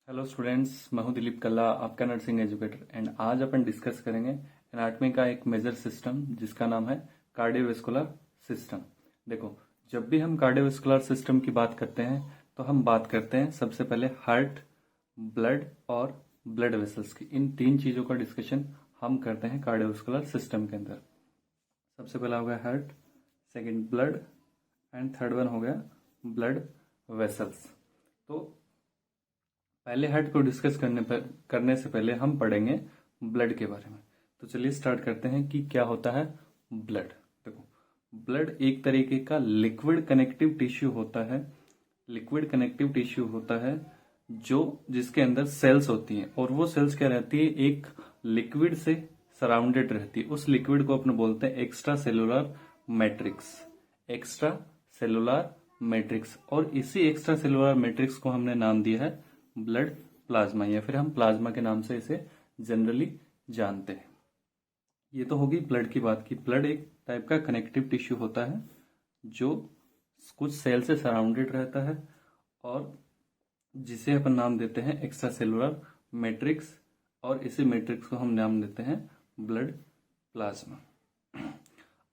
Hello students, मैं हूं दिलीप कल्ला, आपका नर्सिंग एजुकेटर। एंड आज अपन डिस्कस करेंगे एनाटॉमी का एक मेजर सिस्टम जिसका नाम है कार्डियोवैस्कुलर सिस्टम। देखो, जब भी हम कार्डियोवैस्कुलर सिस्टम की बात करते हैं तो हम बात करते हैं सबसे पहले हार्ट, ब्लड और ब्लड वेसल्स की। इन तीन चीजों का डिस्कशन हम करते हैं कार्डियोवैस्कुलर सिस्टम के अंदर। सबसे पहला हो गया heart, second blood and third one हो गया ब्लड वेसल्स। तो पहले हार्ट को डिस्कस करने से पहले हम पढ़ेंगे ब्लड के बारे में। तो चलिए स्टार्ट करते हैं कि क्या होता है ब्लड। देखो, ब्लड एक तरीके का लिक्विड कनेक्टिव टिश्यू होता है। लिक्विड कनेक्टिव टिश्यू होता है जो जिसके अंदर सेल्स होती हैं, और वो सेल्स क्या रहती है, एक लिक्विड से सराउंडेड रहती है। उस लिक्विड को अपन बोलते हैं extra cellular matrix. Extra cellular matrix, और इसी एक्स्ट्रा सेलुलर मैट्रिक्स को हमने नाम दिया है ब्लड प्लाज्मा, या फिर हम प्लाज्मा के नाम से इसे जनरली जानते हैं। ये तो होगी ब्लड की बात की। ब्लड एक टाइप का कनेक्टिव टिश्यू होता है जो कुछ सेल से सराउंडेड रहता है, और जिसे अपन नाम देते हैं एक्स्ट्रा सेलुलर मैट्रिक्स, और इसी मैट्रिक्स को हम नाम देते हैं ब्लड प्लाज्मा।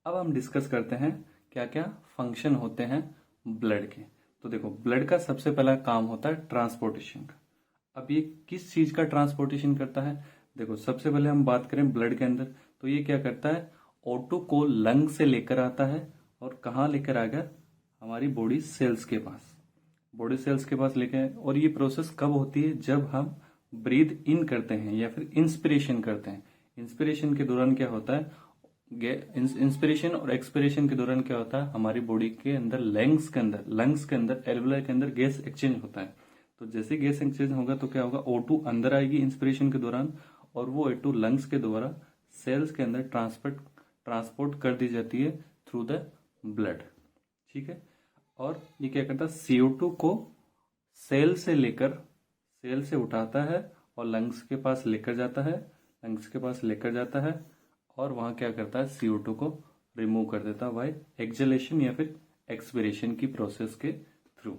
अब हम डिस्कस करते हैं क्या क्या फंक्शन होते हैं ब्लड के। तो देखो, ब्लड का सबसे पहला काम होता है ट्रांसपोर्टेशन का। अब ये किस चीज का ट्रांसपोर्टेशन करता है? देखो, सबसे पहले हम बात करें ब्लड के अंदर, तो ये क्या करता है, O2 को लंग से लेकर आता है, और कहाँ लेकर आ गया, हमारी बॉडी सेल्स के पास। बॉडी सेल्स के पास लेके, और ये प्रोसेस कब होती है, जब हम ब्रीथ इन करते हैं या फिर इंस्पिरेशन करते हैं। इंस्पिरेशन के दौरान क्या होता है, इंस्पिरेशन और एक्सपिरेशन के दौरान क्या होता है, हमारी बॉडी के अंदर लंग्स के अंदर एल्वुलाई के अंदर गैस एक्सचेंज होता है। तो जैसे गैस एक्सचेंज होगा तो क्या होगा, O2 अंदर आएगी इंस्पिरेशन के दौरान, और वो O2 लंग्स के द्वारा सेल्स के अंदर ट्रांसपोर्ट कर दी जाती है थ्रू द ब्लड। ठीक है। और ये क्या करता है, CO2 को सेल से उठाता है और लंग्स के पास लेकर जाता है, और वहां क्या करता है, CO2 को रिमूव कर देता है बाय एक्सहेलेशन या फिर एक्सपिरेशन की प्रोसेस के थ्रू।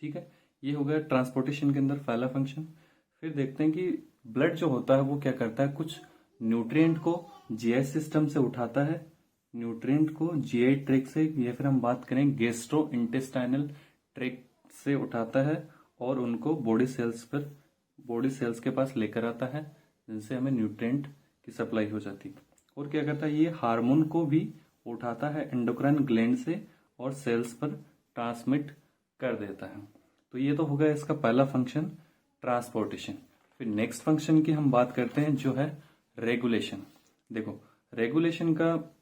ठीक है, ये हो गया ट्रांसपोर्टेशन के अंदर पहला फंक्शन। फिर देखते हैं कि ब्लड जो होता है वो क्या करता है, कुछ न्यूट्रिएंट को जीआई सिस्टम से उठाता है, न्यूट्रिएंट को जीआई ट्रैक्ट से, या फिर हम बात करें गैस्ट्रो इंटेस्टाइनल ट्रैक्ट से उठाता है, और उनको बॉडी सेल्स के पास लेकर आता है, जिनसे हमें न्यूट्रिएंट की सप्लाई हो जाती है। और क्या करता है, ये हार्मोन को भी उठाता है एंडोक्राइन ग्लैंड से, और सेल्स पर ट्रांसमिट कर देता है। तो ये तो हो गया इसका पहला फंक्शन, ट्रांसपोर्टेशन। फिर नेक्स्ट फंक्शन की हम बात करते हैं जो है रेगुलेशन। देखो, रेगुलेशन का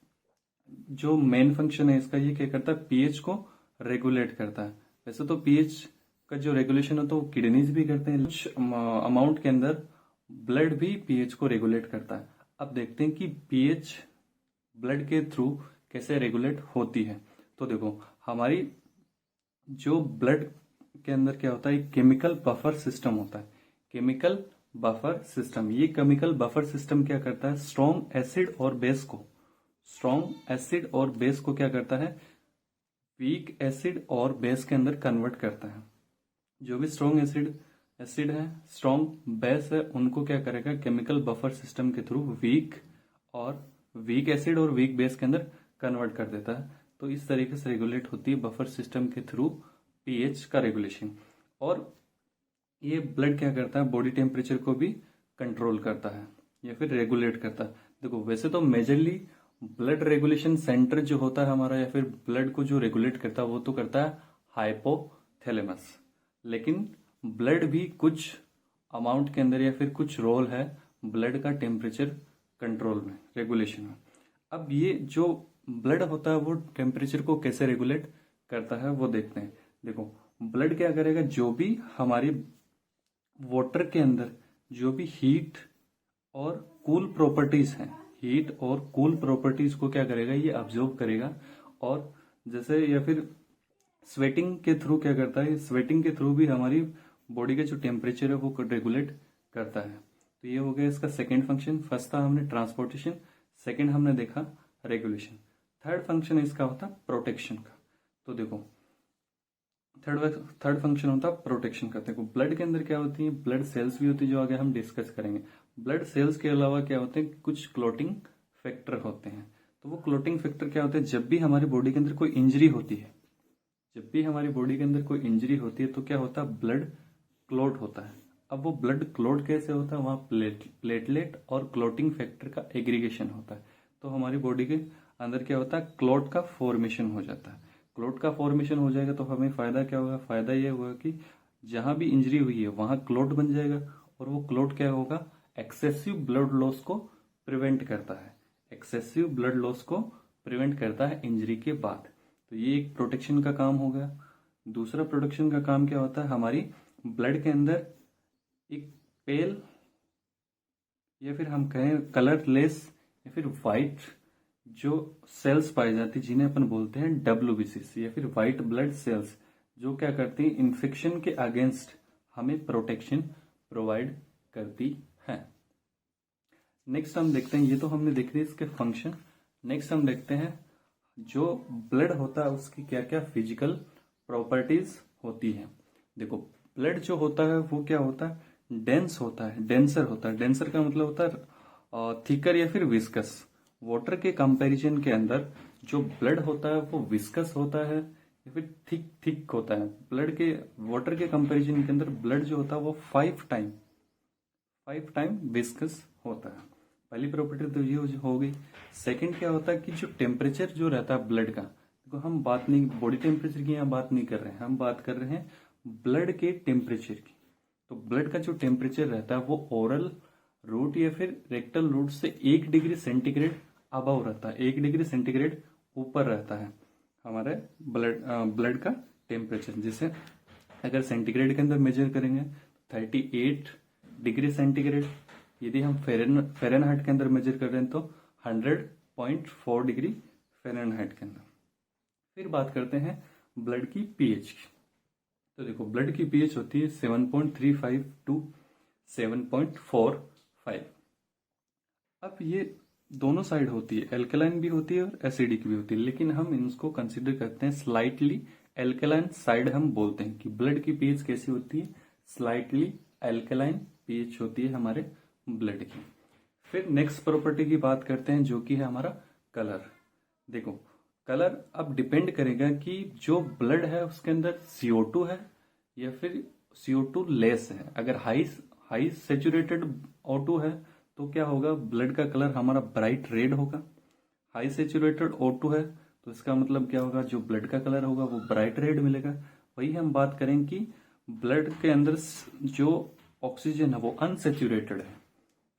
जो मेन फंक्शन है इसका, ये क्या करता है, पीएच को रेगुलेट करता है। वैसे तो पीएच का जो रेगुलेशन होता है वो किडनीज भी करते हैं, कुछ अमाउंट के अंदर ब्लड भी पीएच को रेगुलेट करता है। अब देखते हैं कि पीएच ब्लड के थ्रू कैसे रेगुलेट होती है। तो देखो, हमारी जो ब्लड के अंदर क्या होता है, केमिकल बफर सिस्टम होता है। केमिकल बफर सिस्टम, ये केमिकल बफर सिस्टम क्या करता है, स्ट्रॉन्ग एसिड और बेस को क्या करता है, वीक एसिड और बेस के अंदर कन्वर्ट करता है। जो भी स्ट्रॉन्ग एसिड है, स्ट्रॉन्ग बेस है, उनको क्या करेगा, केमिकल बफर सिस्टम के थ्रू वीक एसिड और वीक बेस के अंदर कन्वर्ट कर देता है। तो इस तरीके से रेगुलेट होती है बफर सिस्टम के थ्रू पीएच का रेगुलेशन। और ये ब्लड क्या करता है, बॉडी टेम्परेचर को भी कंट्रोल करता है या फिर रेगुलेट करता है। देखो, वैसे तो मेजरली ब्लड रेगुलेशन सेंटर जो होता है हमारा, या फिर ब्लड को जो रेगुलेट करता है वो तो करता है हाइपोथैलेमस, लेकिन ब्लड भी कुछ अमाउंट के अंदर या फिर कुछ रोल है ब्लड का टेम्परेचर कंट्रोल में, रेगुलेशन में। अब ये जो ब्लड होता है वो टेम्परेचर को कैसे रेगुलेट करता है वो देखते हैं। देखो, ब्लड क्या करेगा, जो भी हमारी वाटर के अंदर जो भी हीट और कूल प्रॉपर्टीज को क्या करेगा, ये ऑब्जर्व करेगा, और जैसे या फिर स्वेटिंग के थ्रू क्या करता है, स्वेटिंग के थ्रू भी हमारी बॉडी का जो टेम्परेचर है वो रेगुलेट करता है। तो ये हो गया इसका सेकेंड फंक्शन। फर्स्ट था हमने ट्रांसपोर्टेशन, सेकेंड हमने देखा रेगुलेशन, थर्ड फंक्शन इसका होता प्रोटेक्शन का। तो देखो, थर्ड फंक्शन होता है प्रोटेक्शन का। देखो ब्लड के अंदर क्या होती है, ब्लड सेल्स भी होती है जो आगे हम डिस्कस करेंगे। ब्लड सेल्स के अलावा क्या होते हैं, कुछ क्लोटिंग फैक्टर होते हैं। तो वो क्लोटिंग फैक्टर क्या होते हैं, जब भी हमारी बॉडी के अंदर कोई इंजरी होती है, जब भी हमारी बॉडी के अंदर कोई इंजरी होती है तो क्या होता है, ब्लड क्लोट होता है। अब वो ब्लड क्लोट कैसे होता है, वहां प्लेटलेट और क्लोटिंग फैक्टर का एग्रीगेशन होता है। तो हमारी बॉडी के अंदर क्या होता है, क्लोट का फॉर्मेशन हो जाता है। क्लोट का फॉर्मेशन हो जाएगा तो हमें फायदा क्या होगा, फायदा ये होगा कि जहां भी इंजरी हुई है वहां क्लोट बन जाएगा, और वो क्लोट क्या होगा, एक्सेसिव ब्लड लॉस को प्रिवेंट करता है। एक्सेसिव ब्लड लॉस को प्रिवेंट करता है इंजरी के बाद। तो ये एक प्रोटेक्शन का काम हो गया। दूसरा प्रोटेक्शन का काम क्या होता है, हमारी ब्लड के अंदर एक पेल या फिर हम कहें कलरलेस या फिर वाइट जो सेल्स पाई जाती है, जिन्हें अपन बोलते हैं WBCs या फिर वाइट ब्लड सेल्स, जो क्या करती है, इन्फेक्शन के अगेंस्ट हमें प्रोटेक्शन प्रोवाइड करती है। नेक्स्ट हम देखते हैं, ये तो हमने देख लिया इसके फंक्शन। नेक्स्ट हम देखते हैं जो ब्लड होता है उसकी क्या क्या फिजिकल प्रॉपर्टीज होती है। देखो ब्लड जो होता है वो क्या होता है, डेंस होता है, डेंसर होता है। डेंसर का मतलब होता है थिकर या फिर विस्कस। वाटर के कंपैरिजन के अंदर जो ब्लड होता है वो विस्कस होता है या फिर थिक थिक होता है। ब्लड के वाटर के कंपैरिजन के अंदर ब्लड जो होता है वो 5 टाइम विस्कस होता है। पहली प्रॉपर्टी तो ये हो गई। सेकंड क्या होता है कि जो टेम्परेचर जो रहता है ब्लड का, देखो हम बात नहीं बॉडी टेम्परेचर की यहाँ बात नहीं कर रहे हैं, हम बात कर रहे हैं ब्लड के टेम्परेचर की। तो ब्लड का जो टेम्परेचर रहता है वो ओरल रूट या फिर रेक्टल रूट से 1 डिग्री सेंटीग्रेड अबव रहता है, 1 डिग्री सेंटीग्रेड ऊपर रहता है हमारे ब्लड का टेम्परेचर। जिसे अगर सेंटीग्रेड के अंदर मेजर करेंगे 38 डिग्री सेंटीग्रेड, यदि हम फेरेनहाइट के अंदर मेजर कर रहे हैं तो 100.4 डिग्री फेरेनहाइट के अंदर। फिर बात करते हैं ब्लड की पीएच की। तो देखो ब्लड की पीएच होती है 7.35 टू 7.45। अब ये दोनों साइड होती है, एल्कलाइन भी होती है और एसिडिक भी होती है, लेकिन हम इनको कंसिडर करते हैं स्लाइटली एल्कलाइन साइड। हम बोलते हैं कि ब्लड की पीएच कैसी होती है, स्लाइटली एल्कलाइन पीएच होती है हमारे ब्लड की। फिर नेक्स्ट प्रॉपर्टी की बात करते हैं जो कि है हमारा कलर। देखो कलर अब डिपेंड करेगा कि जो ब्लड है उसके अंदर CO2 है या फिर CO2 लेस है। अगर हाई सेचुरेटेड O2 है तो क्या होगा, ब्लड का कलर हमारा ब्राइट रेड होगा। हाई सेचुरेटेड O2 है तो इसका मतलब क्या होगा, जो ब्लड का कलर होगा वो ब्राइट रेड मिलेगा। वही हम बात करें कि ब्लड के अंदर जो ऑक्सीजन है वो अनसेचुरेटेड है,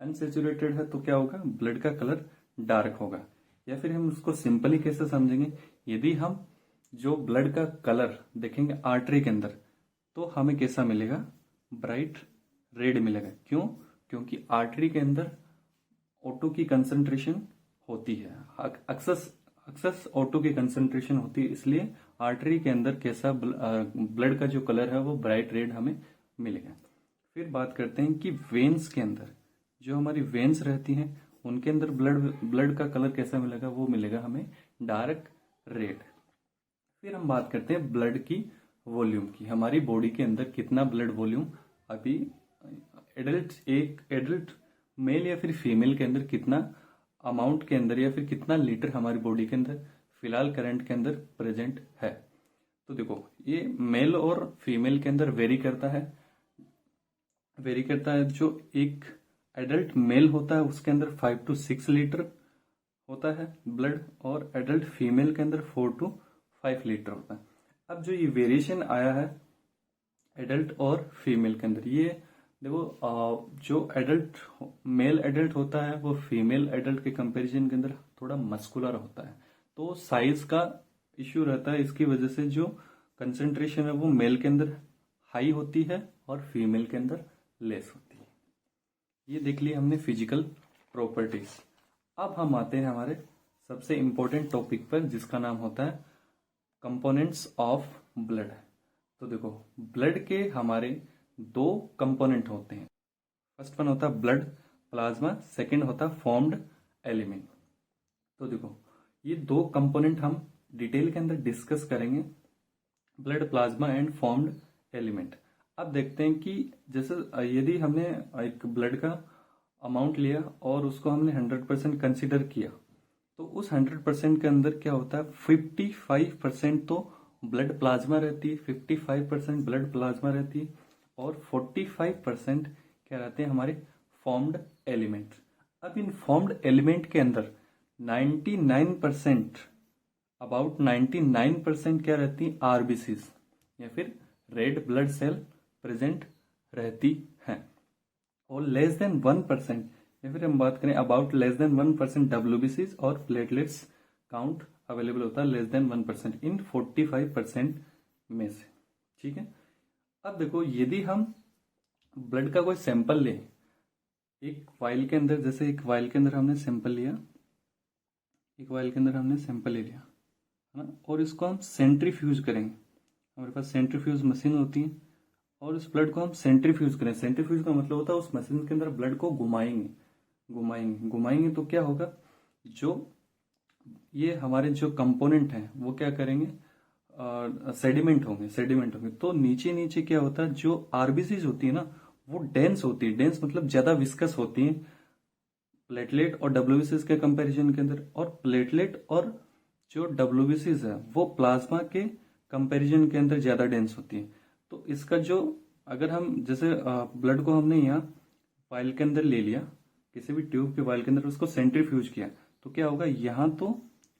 अनसेचुरेटेड है तो क्या होगा, ब्लड का कलर डार्क होगा। या फिर हम उसको सिंपली कैसे समझेंगे, यदि हम जो ब्लड का कलर देखेंगे आर्टरी के अंदर तो हमें कैसा मिलेगा, ब्राइट रेड मिलेगा। क्यों, क्योंकि आर्टरी के अंदर O2 की कंसंट्रेशन होती है, अक्सर O2 की कंसंट्रेशन होती है, इसलिए आर्टरी के अंदर कैसा ब्लड का जो कलर है वो ब्राइट रेड हमें मिलेगा। फिर बात करते हैं कि वेन्स के अंदर जो हमारी वेन्स रहती हैं उनके अंदर ब्लड का कलर कैसा मिलेगा, वो मिलेगा हमें डार्क रेड। फिर हम बात करते हैं ब्लड की वॉल्यूम की, हमारी बॉडी के अंदर कितना ब्लड वॉल्यूम अभी एक एडल्ट मेल या फिर फीमेल के अंदर कितना अमाउंट के अंदर या फिर कितना लीटर हमारी बॉडी के अंदर फिलहाल करंट के अंदर प्रेजेंट है। तो देखो ये मेल और फीमेल के अंदर वेरी करता है। जो एक एडल्ट मेल होता है उसके अंदर 5 to 6 लीटर होता है ब्लड, और एडल्ट फीमेल के अंदर 4 to 5 लीटर होता है। अब जो ये वेरिएशन आया है एडल्ट और फीमेल के अंदर, ये देखो जो एडल्ट मेल एडल्ट होता है वो फीमेल एडल्ट के कंपैरिजन के अंदर थोड़ा मस्कुलर होता है, तो साइज का इश्यू रहता है। इसकी वजह से जो कंसेंट्रेशन है वो मेल के अंदर हाई होती है और फीमेल के अंदर लेस होती है। ये देख लिया हमने फिजिकल प्रॉपर्टीज। अब हम आते हैं हमारे सबसे इंपॉर्टेंट टॉपिक पर जिसका नाम होता है कंपोनेंट्स ऑफ ब्लड। तो देखो ब्लड के हमारे 2 कंपोनेंट होते हैं। फर्स्ट वन होता है ब्लड प्लाज्मा, सेकंड होता है फॉर्म्ड एलिमेंट। तो देखो ये 2 कंपोनेंट हम डिटेल के अंदर डिस्कस करेंगे। Blood plasma and formed element. अब देखते हैं कि जैसे यदि हमने एक ब्लड का अमाउंट लिया और उसको हमने 100% कंसिडर किया, तो उस 100% के अंदर क्या होता है, 55% तो ब्लड प्लाज्मा रहती है, 55% ब्लड प्लाज्मा रहती है और 45% क्या रहते हैं हमारे फॉर्म्ड एलिमेंट। अब इन फॉर्म्ड एलिमेंट के अंदर 99% अबाउट 99% क्या रहती है, आरबीसीज या फिर रेड ब्लड सेल प्रेजेंट रहती हैं। और लेस देन 1% या फिर हम बात करें अबाउट लेस देन 1% डब्ल्यूबीसीज और प्लेटलेट्स काउंट अवेलेबल होता है लेस देन 1% इन 45% में से। ठीक है। अब देखो यदि हम ब्लड का कोई सैंपल लें एक वाइल के अंदर, जैसे एक वाइल के अंदर हमने सैंपल लिया, एक वाइल के अंदर हमने सैंपल ले लिया है ना, और इसको हम सेंट्रीफ्यूज करेंगे। हमारे पास सेंट्रीफ्यूज मशीन होती है और इस ब्लड को हम सेंट्रीफ्यूज करें। सेंट्रीफ्यूज का मतलब होता है उस मशीन के अंदर ब्लड को घुमाएंगे घुमाएंगे घुमाएंगे, तो क्या होगा, जो ये हमारे जो कंपोनेंट हैं वो क्या करेंगे, सेडिमेंट होंगे। तो नीचे नीचे क्या होता है, जो आरबीसीज होती है ना वो डेंस होती है, डेंस मतलब ज्यादा विस्कस होती है प्लेटलेट और डब्ल्यूबीसीज के कंपैरिजन के अंदर। और प्लेटलेट और जो डब्ल्यूबीसीज है वो प्लाज्मा के कंपैरिजन के अंदर ज्यादा डेंस होती है। तो इसका जो अगर हम जैसे ब्लड को हमने यहाँ वाइल के अंदर ले लिया, किसी भी ट्यूब के वाइल के अंदर उसको सेंट्रीफ्यूज किया, तो क्या होगा, यहाँ तो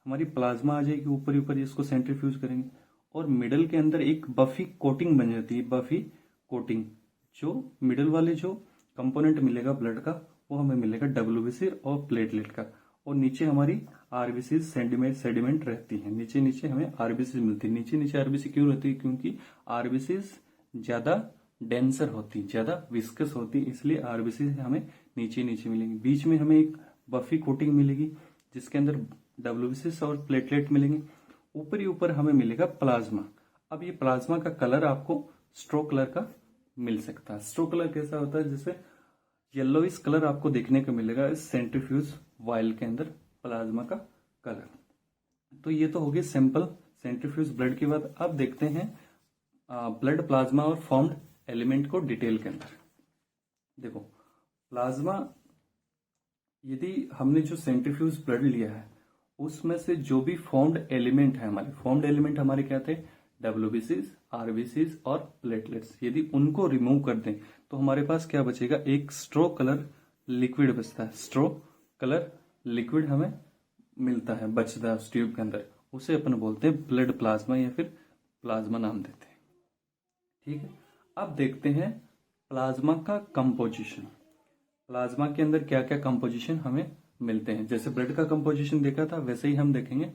हमारी प्लाज्मा आ जाएगी ऊपर ही ऊपर, इसको सेंट्रीफ्यूज करेंगे और मिडल के अंदर एक बफी कोटिंग बन जाती है, बफी कोटिंग। जो मिडल वाले जो कंपोनेंट मिलेगा ब्लड का वो हमें मिलेगा डब्ल्यूबीसी और प्लेटलेट का, और नीचे हमारी आरबीसी सेडिमेंट रहती है, नीचे नीचे हमें आरबीसी मिलती है। नीचे नीचे आरबीसी क्यों रहती है, क्योंकि आरबीसी ज्यादा डेंसर होती, ज्यादा विस्कस होती, इसलिए आरबीसी हमें नीचे नीचे मिलेंगी। बीच में हमें एक बफी कोटिंग मिलेगी जिसके अंदर डब्ल्यूबीसी और प्लेटलेट मिलेंगे। ऊपर ही ऊपर हमें मिलेगा प्लाज्मा। अब ये प्लाज्मा का कलर आपको स्ट्रो कलर का मिल सकता है। स्ट्रो कलर कैसा होता है, जैसे येलोइश कलर आपको देखने को मिलेगा इस सेंट्रीफ्यूज वाइल के अंदर प्लाज्मा का कलर। तो ये तो होगी सिंपल सेंट्रीफ्यूज ब्लड की बात। अब देखते हैं ब्लड प्लाज्मा और फॉर्म्ड एलिमेंट को डिटेल के अंदर। देखो प्लाज्मा, यदि हमने जो सेंट्रीफ्यूज ब्लड लिया है उसमें से जो भी फॉर्म्ड एलिमेंट है, हमारे फॉर्म्ड एलिमेंट हमारे क्या थे, डब्ल्यूबीसीज, आरबीसीज और प्लेटलेट्स, यदि उनको रिमूव कर दें तो हमारे पास क्या बचेगा, एक स्ट्रो कलर लिक्विड बचता है। स्ट्रो कलर लिक्विड हमें मिलता है, बचता है उस ट्यूब के अंदर, उसे अपन बोलते हैं ब्लड प्लाज्मा या फिर प्लाज्मा नाम देते हैं। ठीक है। अब देखते हैं प्लाज्मा का कंपोजिशन। प्लाज्मा के अंदर क्या क्या कंपोजिशन हमें मिलते हैं। जैसे ब्लड का कंपोजिशन देखा था वैसे ही हम देखेंगे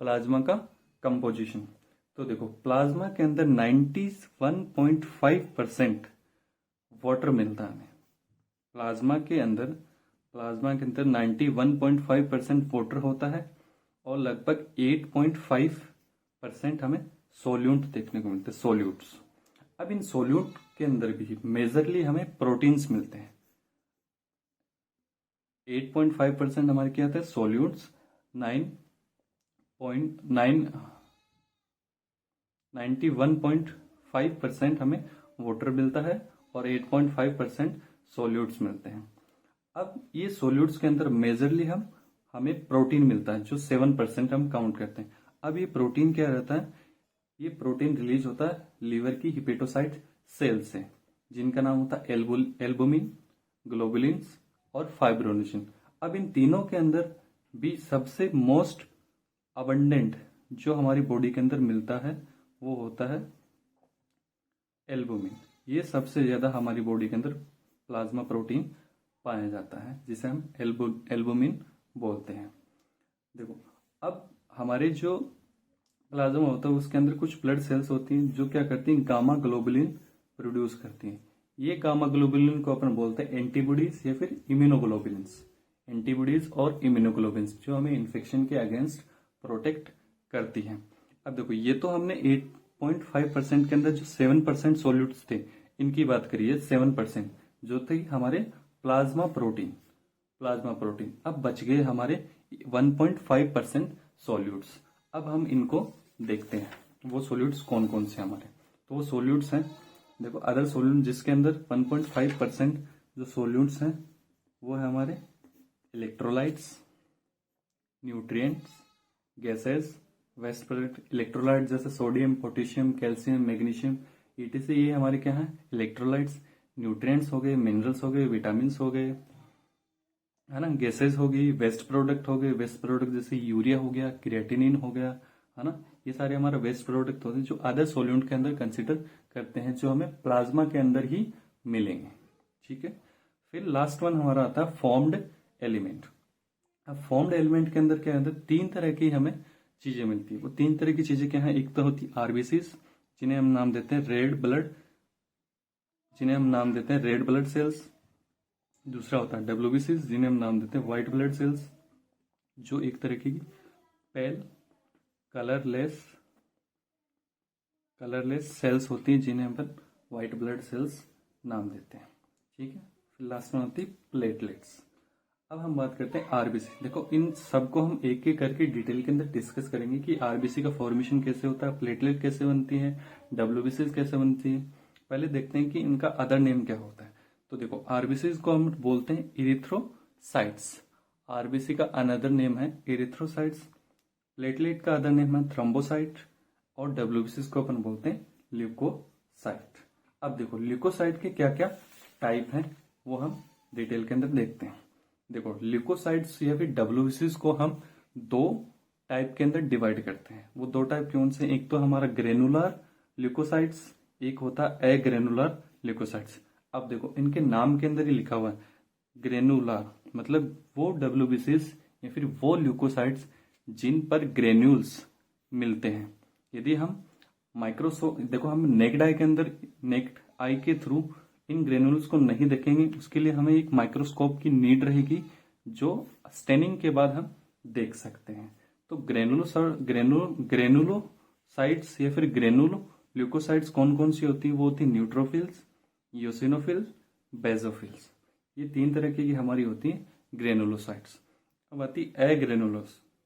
प्लाज्मा का कंपोजिशन। तो देखो प्लाज्मा के अंदर 91.5% वाटर मिलता है हमें। प्लाज्मा के अंदर 91.5% वाटर होता है और लगभग 8.5% हमें सोल्यूट देखने को मिलते हैं, सोल्यूट्स। अब इन सोल्यूट के अंदर भी मेजरली हमें प्रोटीन्स मिलते हैं। 8.5% हमारे क्या आते हैं, सोल्यूट्स। 91.5% हमें वाटर मिलता है और 8.5% सोल्यूट्स मिलते हैं। अब ये सोल्यूट्स के अंदर मेजरली हमें प्रोटीन मिलता है जो 7% हम काउंट करते हैं। अब ये प्रोटीन क्या रहता है, ये प्रोटीन रिलीज होता है लीवर की हिपेटोसाइट सेल से, जिनका नाम होता है एल्बुमिन, ग्लोबुलिन्स और फाइब्रोनेशिन। अब इन तीनों के अंदर भी सबसे मोस्ट अबंडेंट जो हमारी बॉडी के अंदर मिलता है वो होता है एल्बुमिन। ये सबसे ज्यादा हमारी बॉडी के अंदर प्लाज्मा प्रोटीन पाया जाता है, जिसे हम एल्बुमिन बोलते हैं। देखो अब हमारे जो प्लाज्मा होता है उसके अंदर कुछ ब्लड सेल्स होती हैं जो क्या करती हैं, गामा ग्लोबुलिन प्रोड्यूस करती हैं। ये गामा ग्लोबुलिन को अपन बोलते हैं एंटीबॉडीज या फिर इम्यूनोग्लोबुलिन्स। एंटीबॉडीज और इम्यूनोग्लोबुलिन्स जो हमें इन्फेक्शन के अगेंस्ट प्रोटेक्ट करती हैं। अब देखो ये तो हमने 8.5% के अंदर जो 7% सोल्यूट्स थे इनकी बात करिए, 7% जो थे हमारे प्लाज्मा प्रोटीन। अब बच गए हमारे 1.5% सोल्यूट्स। अब हम इनको देखते हैं। वो सोल्यूट्स कौन कौन से हमारे, तो वो सोल्यूट्स हैं, देखो अदर सोल्यूट जिसके अंदर 1.5% जो सोल्यूट्स हैं वो है हमारे electrolytes, nutrients, gases, waste product. Electrolyte जैसे sodium, potassium, calcium, magnesium, ETC, ये हमारे क्या है इलेक्ट्रोलाइट्स। न्यूट्रिएंट्स हो गए, मिनरल्स हो गए, विटामिन हो गए, है ना। गैसेस हो गई, वेस्ट प्रोडक्ट हो गए, वेस्ट प्रोडक्ट जैसे यूरिया हो गया, क्रिएटिनिन हो गया, है ना। ये सारे हमारे वेस्ट प्रोडक्ट होते हैं जो अदर सोल्यूट के अंदर कंसिडर करते हैं, जो हमें प्लाज्मा के अंदर ही मिलेंगे, ठीक है। फिर लास्ट वन हमारा आता है फॉर्म्ड एलिमेंट। अब फॉर्म्ड एलिमेंट के अंदर क्या है, तीन तरह की हमें चीजें मिलती है। वो तीन तरह की चीजें क्या है, एक तो होती है आरबीसीज, जिन्हें हम नाम देते हैं रेड ब्लड सेल्स। दूसरा होता है डब्ल्यूबीसीज, जिन्हें हम नाम देते हैं व्हाइट ब्लड सेल्स, जो एक तरह की पेल कलरलेस सेल्स होती हैं, जिन्हें हम व्हाइट ब्लड सेल्स नाम देते हैं, ठीक है। फिर लास्ट में होती है प्लेटलेट्स। अब हम बात करते हैं आरबीसी। देखो इन सबको हम एक एक करके डिटेल के अंदर डिस्कस करेंगे कि आरबीसी का फॉर्मेशन कैसे होता है, प्लेटलेट कैसे बनती है, डब्ल्यूबीसी कैसे बनती है। पहले देखते हैं कि इनका अदर नेम क्या होता है। तो देखो आरबीसी को हम बोलते हैं इरिथ्रोसाइट्स। आरबीसी का अनदर नेम है इरिथ्रोसाइट्स। प्लेटलेट का अदर नेम है थ्रोम्बोसाइट, और डब्ल्यूबीसी को अपन बोलते हैं ल्यूकोसाइट। अब देखो ल्यूकोसाइट के क्या क्या टाइप हैं वो हम डिटेल के अंदर देखते हैं। देखो ल्यूकोसाइट्स या फिर डब्ल्यूबीसी को हम दो टाइप के अंदर डिवाइड करते हैं। वो दो टाइप कौन से, एक तो हमारा ग्रेनुलर ल्यूकोसाइट्स, एक होता है एग्रेनुलर ल्यूकोसाइट्स। अब देखो इनके नाम के अंदर ही लिखा हुआ है ग्रेनुलर, मतलब वो डब्ल्यूबीसी या फिर वो ल्यूकोसाइट्स जिन पर ग्रेन्यूल्स मिलते हैं। यदि हम माइक्रोस्कोप, देखो हम नेक्ड आई के थ्रू इन ग्रेनुल्स को नहीं देखेंगे, उसके लिए हमें एक माइक्रोस्कोप की नीड रहेगी, जो स्टेनिंग के बाद हम देख सकते हैं। तो ग्रेनुलोसाइट्स या फिर ग्रेनुलो ल्यूकोसाइट्स कौन कौन सी होती है, वो होती है न्यूट्रोफिल्स, यूसिनोफिल्स, बेजोफिल्स। ये तीन तरह की हमारी होती है ग्रेनुलोसाइट्स। अब आती है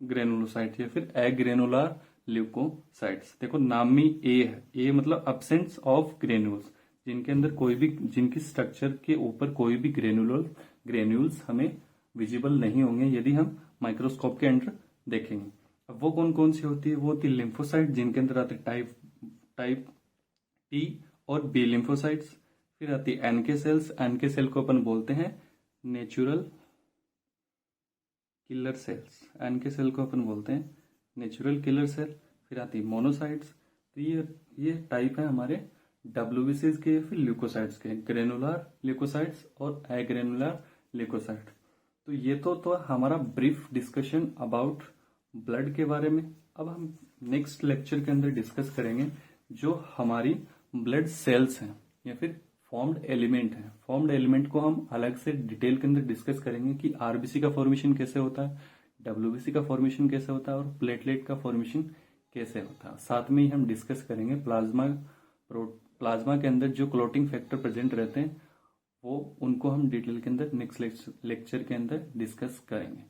ग्रेनुलोसाइट या फिर एग्रेनुलर ल्यूकोसाइट्स। देखो नाम में ए है, ए मतलब अब्सेंस ऑफ ग्रेन्यूल्स, जिनके अंदर कोई भी, जिनकी स्ट्रक्चर के ऊपर कोई भी ग्रेन्यूल्स हमें विजिबल नहीं होंगे यदि हम माइक्रोस्कोप के अंदर देखेंगे। अब वो कौन कौन सी होती है, वो होती है लिम्फोसाइट, जिनके अंदर आते टाइप टी और बी लिम्फोसाइट्स। फिर आती है एनके सेल्स, एनके सेल को अपन बोलते हैं natural killer cells, NK cell को अपन बोलते हैं नेचुरल किलर सेल। फिर आती है मोनोसाइट्स। तो ये टाइप है हमारे डब्ल्यूबीसी के, फिर ल्यूकोसाइट्स के, ग्रेनुलर ल्यूकोसाइट्स और एग्रेनुलर ल्यूकोसाइट। तो ये तो हमारा ब्रीफ डिस्कशन अबाउट ब्लड के बारे में। अब हम नेक्स्ट लेक्चर के अंदर डिस्कस करेंगे जो हमारी ब्लड सेल्स हैं या फिर फॉर्म्ड एलिमेंट है। फॉर्म्ड एलिमेंट को हम अलग से डिटेल के अंदर डिस्कस करेंगे कि आरबीसी का फॉर्मेशन कैसे होता है, डब्ल्यूबीसी का फॉर्मेशन कैसे होता है और प्लेटलेट का फॉर्मेशन कैसे होता है। साथ में ही हम डिस्कस करेंगे प्लाज्मा के अंदर जो क्लोटिंग फैक्टर प्रेजेंट रहते हैं, वो उनको हम डिटेल के अंदर नेक्स्ट लेक्चर के अंदर डिस्कस करेंगे।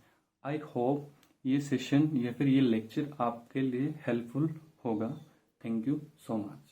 आई होप ये सेशन या फिर ये लेक्चर आपके लिए हेल्पफुल होगा। Thank you so much.